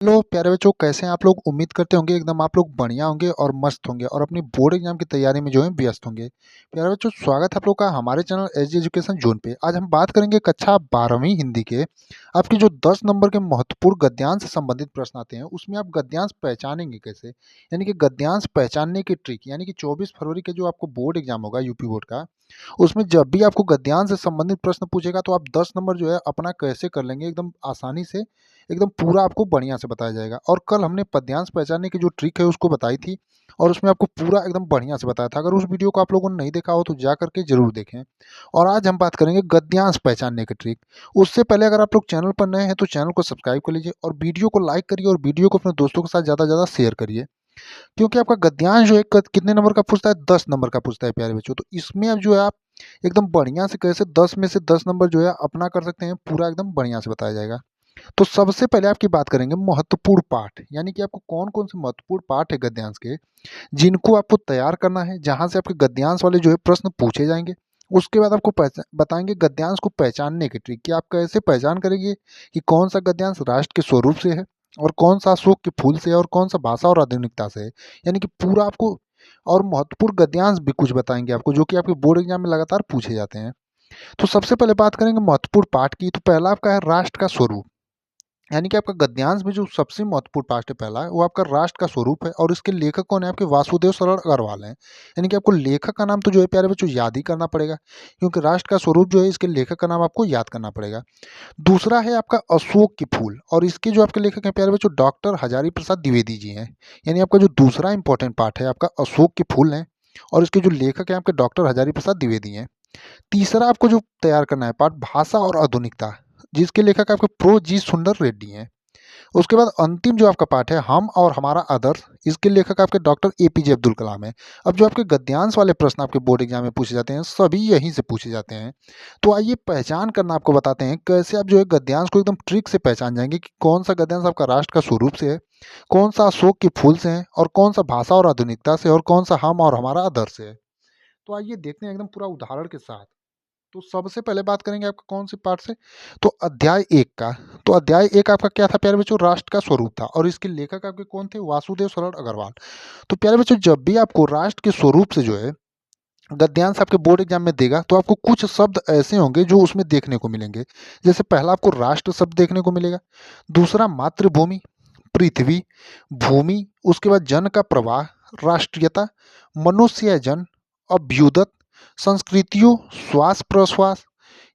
Hello प्यारे बच्चों, कैसे हैं आप लोग? उम्मीद करते होंगे एकदम आप लोग बढ़िया होंगे और मस्त होंगे और अपनी बोर्ड एग्जाम की तैयारी में जो है व्यस्त होंगे। प्यारे बच्चों, स्वागत है आप लोग का हमारे चैनल एजी एजुकेशन जोन पे। आज हम बात करेंगे कक्षा 12वीं हिंदी के आपके जो 10 नंबर के महत्वपूर्ण गद्यांश से संबंधित प्रश्न आते हैं, उसमें आप गद्यांश पहचानेंगे कैसे, यानी कि गद्यांश पहचानने की ट्रिक। यानी कि 24 फरवरी के जो आपको बोर्ड एग्जाम होगा यूपी बोर्ड का, उसमें जब भी आपको गद्यांश से संबंधित प्रश्न पूछेगा तो आप 10 नंबर जो है अपना कैसे कर लेंगे एकदम आसानी से, एकदम पूरा आपको बढ़िया से बताया जाएगा। और कल हमने पद्यांश पहचानने की जो ट्रिक है उसको बताई थी और उसमें आपको पूरा एकदम बढ़िया से बताया था। अगर उस वीडियो को आप लोगों ने नहीं देखा हो तो जा करके जरूर देखें। और आज हम बात करेंगे गद्यांश पहचानने की ट्रिक। उससे पहले अगर आप लोग चैनल पर नए हैं तो चैनल को सब्सक्राइब कर लीजिए और वीडियो को लाइक करिए और वीडियो को अपने दोस्तों के साथ ज़्यादा से ज़्यादा शेयर करिए, क्योंकि आपका गद्यांश जो है कितने नंबर का पूछता है? 10 नंबर का पूछता है प्यारे बच्चों। तो इसमें अब जो है आप एकदम बढ़िया से कैसे 10 में से 10 नंबर जो है अपना कर सकते हैं, पूरा एकदम बढ़िया से बताया जाएगा। तो सबसे पहले आपकी बात करेंगे महत्वपूर्ण पाठ, यानी कि आपको कौन कौन से महत्वपूर्ण पाठ है गद्यांश के, जिनको आपको तैयार करना है, जहां से आपके गद्यांश वाले जो है प्रश्न पूछे जाएंगे। उसके बाद आपको बताएंगे गद्यांश को पहचानने की ट्रिक कि आप कैसे पहचान करेंगे कि कौन सा गद्यांश राष्ट्र के स्वरूप से है और कौन सा अशोक के फूल से है और कौन सा भाषा और आधुनिकता से है। यानी कि पूरा आपको और महत्वपूर्ण गद्यांश भी कुछ बताएंगे आपको, जो कि आपके बोर्ड एग्जाम में लगातार पूछे जाते हैं। तो सबसे पहले बात करेंगे महत्वपूर्ण पाठ की। तो पहला आपका है राष्ट्र का स्वरूप, यानी कि आपका गद्यांश में जो सबसे महत्वपूर्ण पाठ है पहला, वो आपका राष्ट्र का स्वरूप है। और इसके लेखक कौन है? आपके वासुदेव सरल अग्रवाल हैं। यानी कि आपको लेखक का नाम तो जो है प्यारे बच्चों याद ही करना पड़ेगा, क्योंकि राष्ट्र का स्वरूप जो है इसके लेखक का नाम आपको याद करना पड़ेगा। दूसरा है आपका अशोक की फूल, और इसके जो आपके लेखक हैं प्यारे बच्चों डॉक्टर हजारी प्रसाद द्विवेदी जी हैं। यानी आपका जो दूसरा इंपॉर्टेंट पार्ट है आपका अशोक के फूल हैं, और इसके जो लेखक हैं आपके डॉक्टर हजारी प्रसाद द्विवेदी हैं। तीसरा आपको जो तैयार करना है पार्ट भाषा और आधुनिकता, जिसके लेखक आपके प्रो जी सुंदर रेड्डी हैं। उसके बाद अंतिम जो आपका पाठ है हम और हमारा आदर्श, इसके लेखक आपके डॉक्टर एपीजे अब्दुल कलाम है। अब जो आपके गद्यांश वाले प्रश्न आपके बोर्ड एग्जाम में पूछे जाते हैं सभी यहीं से पूछे जाते हैं। तो आइए पहचान करना आपको बताते हैं कैसे आप जो है गद्यांश को एकदम ट्रिक से पहचान जाएंगे कि कौन सा गद्यांश आपका राष्ट्र का स्वरूप से है, कौन सा अशोक के फूल से है, और कौन सा भाषा और आधुनिकता से, और कौन सा हम और हमारा आदर्श से है। तो आइए देखते हैं एकदम पूरा उदाहरण के साथ। तो सबसे पहले बात करेंगे आपका कौन से पार्ट से? तो अध्याय 1 का। तो अध्याय 1 आपका क्या था प्यारे बच्चों? राष्ट्र का स्वरूप था, और इसके लेखक आपके कौन थे? वासुदेव सरल अग्रवाल। तो प्यारे बच्चों जब भी आपको राष्ट्र के स्वरूप से जो है गद्यांश आपके बोर्ड एग्जाम में देगा तो आपको कुछ शब्द ऐसे होंगे जो उसमें देखने को मिलेंगे। जैसे पहला आपको राष्ट्र शब्द देखने को मिलेगा, दूसरा मातृभूमि, पृथ्वी, भूमि, उसके बाद जन का प्रवाह, राष्ट्रीयता, मनुष्य जन, अभ्युदय, संस्कृतियों, श्वास प्रश्वास,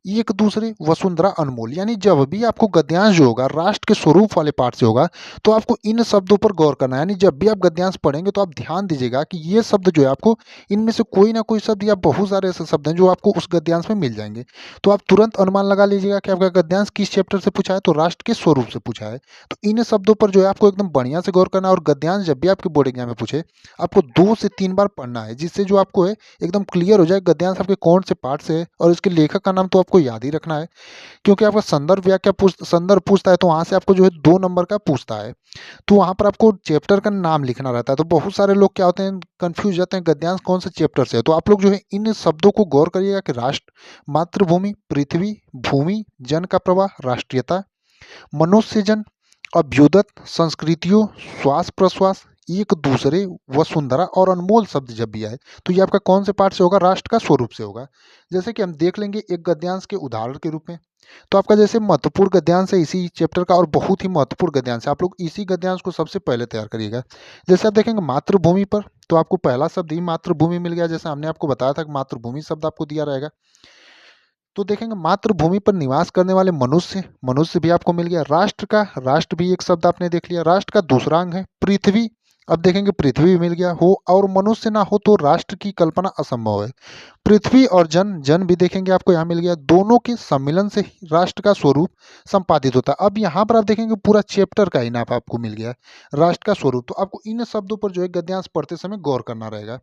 एक दूसरे, वसुंधरा, अनमोल। यानी जब भी आपको गद्यांश जो होगा राष्ट्र के स्वरूप वाले पाठ से होगा तो आपको इन शब्दों पर गौर करना है। यानी जब भी आप गद्यांश पढ़ेंगे तो आप ध्यान दीजिएगा कि ये शब्द जो है आपको इनमें से कोई ना कोई शब्द या बहुत सारे ऐसे शब्द हैं जो आपको उस गद्यांश में मिल जाएंगे। तो आप तुरंत अनुमान लगा लीजिएगा कि आपका गद्यांश किस चैप्टर से पूछा है, तो राष्ट्र के स्वरूप से पूछा है। तो इन शब्दों पर जो है आपको एकदम बढ़िया से गौर करना है। और गद्यांश जब भी आपके बोर्ड एग्जाम में पूछे आपको 2 से 3 बार पढ़ना है, जिससे जो आपको है एकदम क्लियर हो जाए गद्यांश आपके कौन से पार्ट से है। और इसके लेखक का नाम तो आपको याद ही रखना है, क्योंकि आपका संदर्भ पूछता है तो वहां से आपको जो है 2 नंबर का पूछता है। तो वहां पर आपको चैप्टर का नाम लिखना रहता है। तो बहुत सारे लोग क्या होते हैं, कंफ्यूज जाते हैं गद्यांश कौन से चैप्टर से है। तो आप लोग जो है इन शब्दों को गौर करिएगा कि राष्ट्र, मातृभूमि, पृथ्वी, भूमि, जन का प्रवाह, राष्ट्रीयता, मनुष्यजन, अभ्युदय, संस्कृतियों, श्वास प्रश्वास, एक दूसरे, वसुंधरा और अनमोल शब्द जब भी आए तो ये आपका कौन से पाठ से होगा? राष्ट्र का स्वरूप से होगा। जैसे कि हम देख लेंगे एक गद्यांश के उदाहरण के रूप में। तो आपका जैसे महत्वपूर्ण गद्यांश है इसी चैप्टर का और बहुत ही महत्वपूर्ण गद्यांश है, आप लोग इसी गद्यांश को सबसे पहले तैयार करिएगा। जैसे आप देखेंगे मातृभूमि पर, तो आपको पहला शब्द ही मातृभूमि मिल गया। जैसे हमने आपको बताया था कि मातृभूमि शब्द आपको दिया रहेगा। तो देखेंगे मातृभूमि पर निवास करने वाले मनुष्य, मनुष्य भी आपको मिल गया। राष्ट्र का, राष्ट्र भी एक शब्द आपने देख लिया। राष्ट्र का दूसरा अंग है पृथ्वी, अब देखेंगे पृथ्वी भी मिल गया हो, और मनुष्य ना हो तो राष्ट्र की कल्पना असंभव है। पृथ्वी और जन, जन भी देखेंगे आपको यहाँ मिल गया। दोनों के सम्मिलन से ही राष्ट्र का स्वरूप संपादित होता है। अब यहाँ पर आप देखेंगे पूरा चैप्टर का ही नाम आपको मिल गया राष्ट्र का स्वरूप। तो आपको इन शब्दों पर जो है गद्यांश पढ़ते समय गौर करना रहेगा।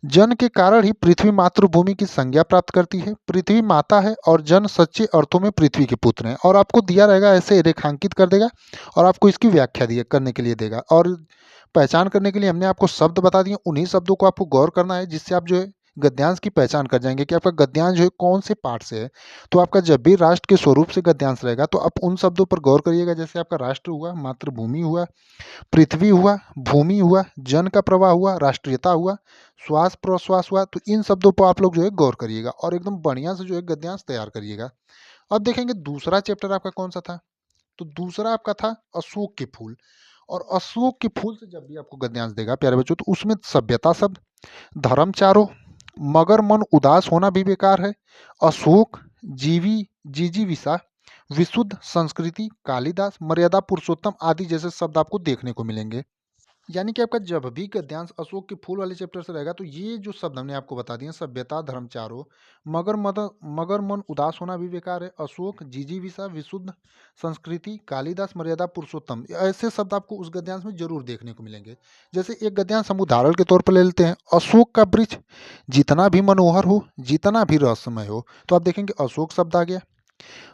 जन के कारण ही पृथ्वी मातृभूमि की संज्ञा प्राप्त करती है। पृथ्वी माता है और जन सच्चे अर्थों में पृथ्वी के पुत्र हैं। और आपको दिया रहेगा, ऐसे रेखांकित कर देगा और आपको इसकी व्याख्या दिए करने के लिए देगा। और पहचान करने के लिए हमने आपको शब्द बता दिए, उन्हीं शब्दों को आपको गौर करना है, जिससे आप जो है गद्यांश की पहचान कर जाएंगे कि आपका गद्यांश जो है कौन से पार्ट से है। तो आपका जब भी राष्ट्र के स्वरूप से गद्यांश रहेगा तो आप उन शब्दों पर गौर करिएगा, जैसे आपका राष्ट्र हुआ, मातृभूमि हुआ, पृथ्वी हुआ, भूमि हुआ, जन का प्रवाह हुआ, राष्ट्रीयता हुआ, श्वास प्रश्वास हुआ। तो इन शब्दों पर आप लोग जो है गौर करिएगा और एकदम बढ़िया से जो है गद्यांश तैयार करिएगा। अब देखेंगे दूसरा चैप्टर आपका कौन सा था। तो दूसरा आपका था अशोक के फूल। और अशोक के फूल से जब भी आपको गद्यांश देगा प्यारे बच्चों, तो उसमें सभ्यता शब्द, धर्म चारो, मगर मन उदास होना भी बेकार है, अशोक, जीवी, जिजीविषा, विशुद्ध, संस्कृति, कालिदास, मर्यादा पुरुषोत्तम आदि जैसे शब्द आपको देखने को मिलेंगे। यानी कि आपका जब भी गद्यांश अशोक के फूल वाले चैप्टर से रहेगा तो ये जो शब्द हमने आपको बता दिए, सभ्यता, धर्म चारो, मगर मन उदास होना भी बेकार है, अशोक, जिजीविषा, विशुद्ध, संस्कृति, कालिदास, मर्यादा पुरुषोत्तम, ऐसे शब्द आपको उस गद्यांश में जरूर देखने को मिलेंगे। जैसे एक गद्यांश हम उदाहरण के तौर पर ले लेते हैं, अशोक का वृक्ष जितना भी मनोहर हो, जितना भी रहस्यमय हो। तो आप देखेंगे अशोक शब्द आ गया,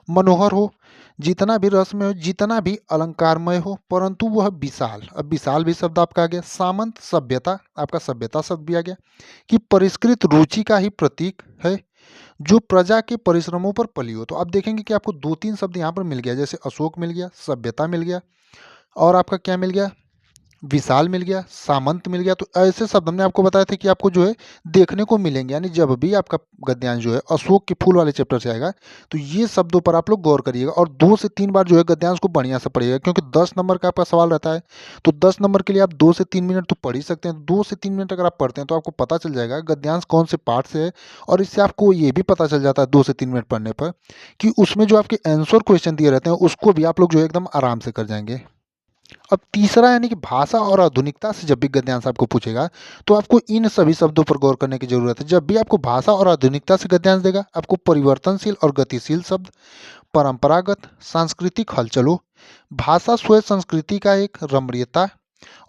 मनोहर हो, जितना भी रसमय हो, जितना भी अलंकारमय हो, परंतु वह विशाल। अब विशाल भी शब्द आपका आ गया। सामंत, सभ्यता, आपका सभ्यता शब्द भी आ गया कि परिष्कृत रुचि का ही प्रतीक है, जो प्रजा के परिश्रमों पर पली हो। तो आप देखेंगे कि आपको दो तीन शब्द यहाँ पर मिल गया, जैसे अशोक मिल गया, सभ्यता मिल गया, और आपका क्या मिल गया, विशाल मिल गया, सामंत मिल गया। तो ऐसे शब्द हमने आपको बताया थे कि आपको जो है देखने को मिलेंगे। यानी जब भी आपका गद्यांश जो है अशोक के फूल वाले चैप्टर से आएगा तो ये शब्दों पर आप लोग गौर करिएगा और 2 से 3 बार जो है गद्यांश को बढ़िया से पढ़िएगा, क्योंकि 10 नंबर का आपका सवाल रहता है। तो 10 नंबर के लिए आप 2 से 3 मिनट तो पढ़ ही सकते हैं। 2 से 3 मिनट अगर आप पढ़ते हैं तो आपको पता चल जाएगा गद्यांश कौन से पार्ट से है। और इससे आपको ये भी पता चल जाता है 2 से 3 मिनट पढ़ने पर कि उसमें जो आपके आंसर क्वेश्चन दिए रहते हैं उसको भी आप लोग जो है एकदम आराम से कर जाएंगे। अब तीसरा यानी कि भाषा और आधुनिकता से जब भी गद्यांश आपको पूछेगा तो आपको इन सभी शब्दों पर गौर करने की जरूरत है। जब भी आपको भाषा और आधुनिकता से गद्यांश देगा, आपको परिवर्तनशील और गतिशील शब्द, परंपरागत, सांस्कृतिक हलचलों, भाषा स्वयं संस्कृति का एक रमणीयता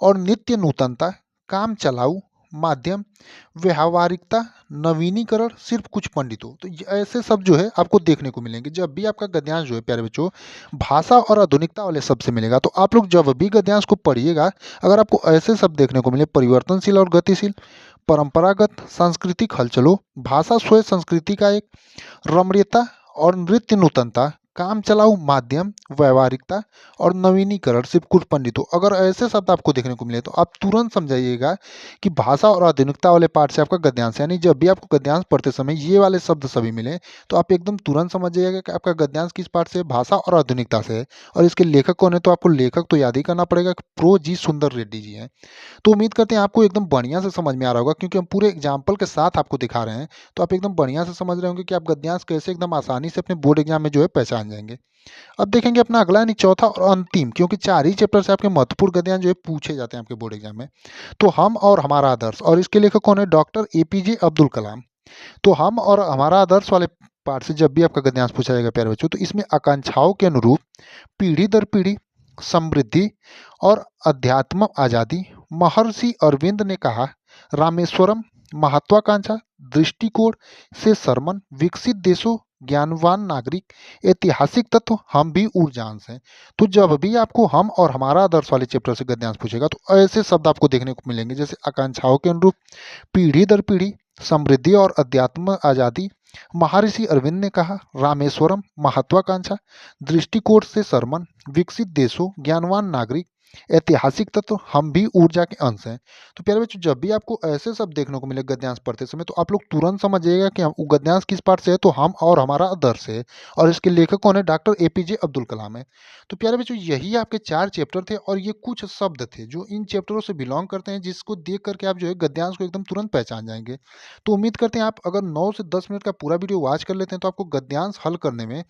और नित्य नूतनता, काम चलाऊ, माध्यम, व्यावहारिकता, नवीनीकरण, सिर्फ कुछ पंडितों। तो ये ऐसे शब्द जो है आपको देखने को मिलेंगे जब भी आपका गद्यांश जो है प्यारे बच्चों भाषा और आधुनिकता वाले शब्द से मिलेगा। तो आप लोग जब भी गद्यांश को पढ़िएगा, अगर आपको ऐसे शब्द देखने को मिले, परिवर्तनशील और गतिशील, परंपरागत, सांस्कृतिक हलचलों, भाषा स्वयं संस्कृति का एक रमणीयता और नृत्य नूतनता, काम चलाऊ, माध्यम, व्यवहारिकता और नवीनीकरण, सिर्फ कुछ पंडितों, अगर ऐसे शब्द आपको देखने को मिले तो आप तुरंत समझाइएगा कि भाषा और आधुनिकता वाले पार्ट से आपका गद्यांश। यानी जब भी आपको गद्यांश पढ़ते समय ये वाले शब्द सभी मिले तो आप एकदम तुरंत समझ जाइएगा कि आपका गद्यांश किस पार्ट से है, भाषा और आधुनिकता से है। और इसके लेखक कौन है, तो आपको लेखक तो याद ही करना पड़ेगा, प्रो जी सुंदर रेड्डी जी हैं। तो उम्मीद करते हैं आपको एकदम बढ़िया से समझ में आ रहा होगा, क्योंकि हम पूरे एग्जाम्पल के साथ आपको दिखा रहे हैं। तो आप एकदम बढ़िया से समझ रहे होंगे कि आप गद्यांश कैसे एकदम आसानी से अपने बोर्ड एग्जाम में जो है पहचान जाएंगे। अब देखेंगे अपना अगला यानी चौथा और अंतिम, क्योंकि 4 ही चैप्टर से आपके महत्वपूर्ण गद्यांश जो है पूछे जाते हैं आपके बोर्ड एग्जाम में। तो हम और हमारा आदर्श, और इसके लेखक कौन है, डॉक्टर एपीजे अब्दुल कलाम। तो हम और हमारा आदर्श वाले पार्ट से जब भी आपका गद्यांश पूछा जाएगा प्यारे बच्चों, तो इसमें आकांक्षाओं के अनुरूप पीढ़ी दर पीढ़ी समृद्धि और अध्यात्म आजादी, महर्षि अरविंद ने कहा, रामेश्वरम, महत्वाकांक्षा, दृष्टिकोण से सरमन, विकसित देशों, ज्ञानवान नागरिक, ऐतिहासिक तत्व, हम भी ऊर्जांश हैं। तो जब भी आपको हम और हमारा आदर्श वाले चैप्टर से गद्यांश पूछेगा तो ऐसे शब्द आपको देखने को मिलेंगे, जैसे आकांक्षाओं के अनुरूप पीढ़ी दर पीढ़ी समृद्धि और अध्यात्म आजादी, महर्षि अरविंद ने कहा, रामेश्वरम, महत्वाकांक्षा, दृष्टिकोण से सरमन, विकसित देशों, ज्ञानवान नागरिक, ऐतिहासिक तत्व, हम भी ऊर्जा के अंश हैं। तो प्यारे बच्चों जब भी आपको ऐसे शब्द देखने को मिले गद्यांश पढ़ते समय तो आप लोग तुरंत समझ जाइएगा कि वो गद्यांश किस पार्ट से है, तो हम और हमारा आदर्श है। और इसके लेखक कौन है, डॉक्टर एपीजे अब्दुल कलाम है। तो प्यारे बच्चों यही आपके 4 चैप्टर थे और ये कुछ शब्द थे जो इन चैप्टरों से बिलोंग करते हैं, जिसको देख करके आप जो है गद्यांश को एकदम तुरंत पहचान जाएंगे। तो उम्मीद करते हैं आप अगर 9 से 10 मिनट का पूरा वीडियो वॉच कर लेते हैं तो आपको गद्यांश हल करने में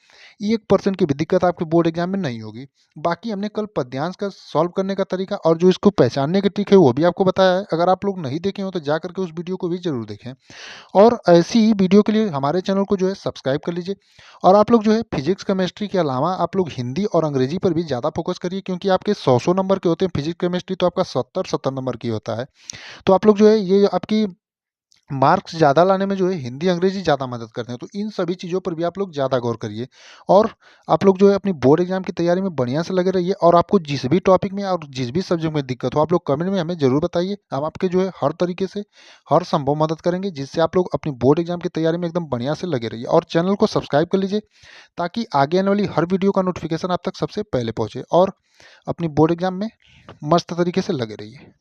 1% की भी दिक्कत आपके बोर्ड एग्जाम में नहीं होगी। बाकी हमने कल पद्यांश का सॉल्व करने का तरीका और जो इसको पहचानने की ट्रिक है वो भी आपको बताया है। अगर आप लोग नहीं देखे हो तो जा करके उस वीडियो को भी जरूर देखें। और ऐसी ही वीडियो के लिए हमारे चैनल को जो है सब्सक्राइब कर लीजिए। और आप लोग जो है फिजिक्स केमिस्ट्री के अलावा आप लोग हिंदी और अंग्रेजी पर भी ज़्यादा फोकस करिए, क्योंकि आपके 100 नंबर के होते हैं फिजिक्स केमिस्ट्री, तो आपका 70 नंबर की होता है। तो आप लोग जो है ये आपकी मार्क्स ज़्यादा लाने में जो है हिंदी, अंग्रेजी ज़्यादा मदद करते हैं। तो इन सभी चीज़ों पर भी आप लोग ज़्यादा गौर करिए और आप लोग जो है अपनी बोर्ड एग्ज़ाम की तैयारी में बढ़िया से लगे रहिए और आपको जिस भी टॉपिक में और जिस भी सब्जेक्ट में दिक्कत हो, आप लोग कमेंट में हमें ज़रूर बताइए। हम आपके जो है हर तरीके से हर संभव मदद करेंगे, जिससे आप लोग अपनी बोर्ड एग्ज़ाम की तैयारी में एकदम बढ़िया से लगे रहिए और चैनल को सब्सक्राइब कर लीजिए, ताकि आगे आने वाली हर वीडियो का नोटिफ़िकेशन आप तक सबसे पहले पहुँचे और अपनी बोर्ड एग्ज़ाम में मस्त तरीके से लगे रहिए।